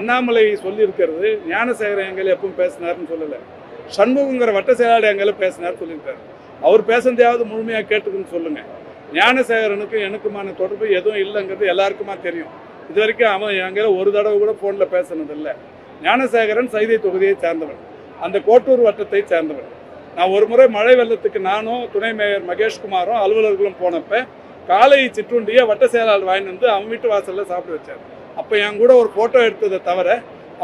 அண்ணாமலை சொல்லியிருக்கிறது ஞானசேகரன் எங்களை எப்பவும் பேசினார்னு சொல்லலை, சண்முகங்கிற வட்ட செயலாளர் எங்களை பேசினார் சொல்லியிருக்காரு. அவர் பேசுனதையாவது முழுமையாக கேட்டுக்குன்னு சொல்லுங்கள். ஞானசேகரனுக்கும் எனக்குமான தொடர்பு எதுவும் இல்லைங்கிறது எல்லாருக்குமா தெரியும். இது வரைக்கும் அவன் எங்களை ஒரு தடவை கூட ஃபோனில் பேசுனதில்லை. ஞானசேகரன் சைதை தொகுதியை சேர்ந்தவன், அந்த கோட்டூர் வட்டத்தை சேர்ந்தவன். நான் ஒரு முறை மழை வெள்ளத்துக்கு நானும் துணை மேயர் மகேஷ்குமாரும் அலுவலர்களும் போனப்போ காலை சிற்றுண்டியை வட்ட செயலாளர் வாங்கிட்டு வந்து அவன் வீட்டு வாசலில் சாப்பிட்டு வச்சார். அப்போ என் கூட ஒரு ஃபோட்டோ எடுத்ததை தவிர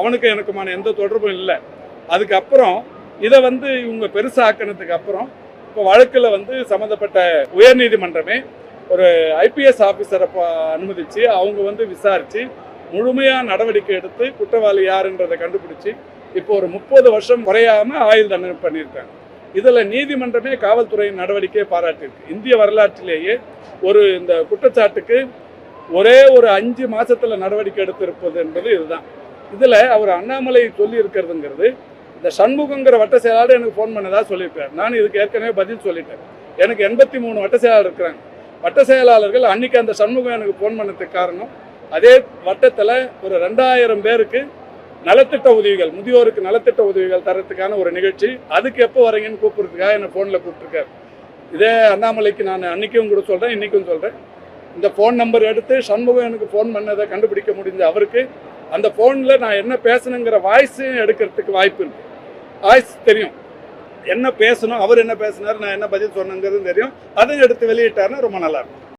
அவனுக்கு எனக்குமான எந்த தொடர்பும் இல்லை. அதுக்கப்புறம் இதை இவங்க பெருசாக்கினதுக்கு அப்புறம் இப்போ வழக்கில் சம்மந்தப்பட்ட உயர்நீதிமன்றமே ஒரு ஐபிஎஸ் ஆஃபீஸரை அனுமதித்து அவங்க விசாரித்து முழுமையாக நடவடிக்கை எடுத்து குற்றவாளி யாருன்றதை கண்டுபிடிச்சி இப்போ ஒரு 30 வருஷம் குறையாமல் ஆயுள் தண்டனை பண்ணியிருக்காங்க. இதில் நீதிமன்றமே காவல்துறையின் நடவடிக்கையை பாராட்டியிருக்கு. இந்திய வரலாற்றிலேயே இந்த குற்றச்சாட்டுக்கு ஒரே ஒரு 5 மாதத்தில் நடவடிக்கை எடுத்திருப்பது என்பது இதுதான். இதில் அவர் அண்ணாமலை சொல்லி இருக்கிறதுங்கிறது, இந்த சண்முகங்கிற வட்ட செயலாளர் எனக்கு ஃபோன் பண்ணதாக சொல்லியிருக்காரு. நான் இதுக்கு ஏற்கனவே பதில் சொல்லிட்டேன். எனக்கு 83 வட்ட செயலாளர் இருக்கிறாங்க. வட்ட செயலாளர்கள் அன்றைக்கி அந்த சண்முகம் எனக்கு ஃபோன் பண்ணதுக்கு காரணம், அதே வட்டத்தில் ஒரு 2000 பேருக்கு நலத்திட்ட உதவிகள், முதியோருக்கு நலத்திட்ட உதவிகள் தரத்துக்கான ஒரு நிகழ்ச்சி, அதுக்கு எப்போ வரீங்கன்னு கூப்பிட்றதுக்காக என்னை ஃபோனில் கூப்பிட்டுருக்காரு. இதே அண்ணாமலைக்கு நான் அன்றைக்கும் கூட சொல்கிறேன், இன்றைக்கும் சொல்கிறேன், இந்த ஃபோன் நம்பர் எடுத்து சண்முகம் எனக்கு ஃபோன் பண்ணதை கண்டுபிடிக்க முடிஞ்ச அவருக்கு அந்த ஃபோனில் நான் என்ன பேசணுங்கிற வாய்ஸையும் எடுக்கிறதுக்கு வாய்ப்பு இருக்குது. வாய்ஸ் தெரியும், என்ன பேசணும், அவர் என்ன பேசினார், நான் என்ன பதில் சொன்னங்கிறது தெரியும். அதையும் எடுத்து வெளியிட்டாருன்னா ரொம்ப நல்லாயிருக்கும்.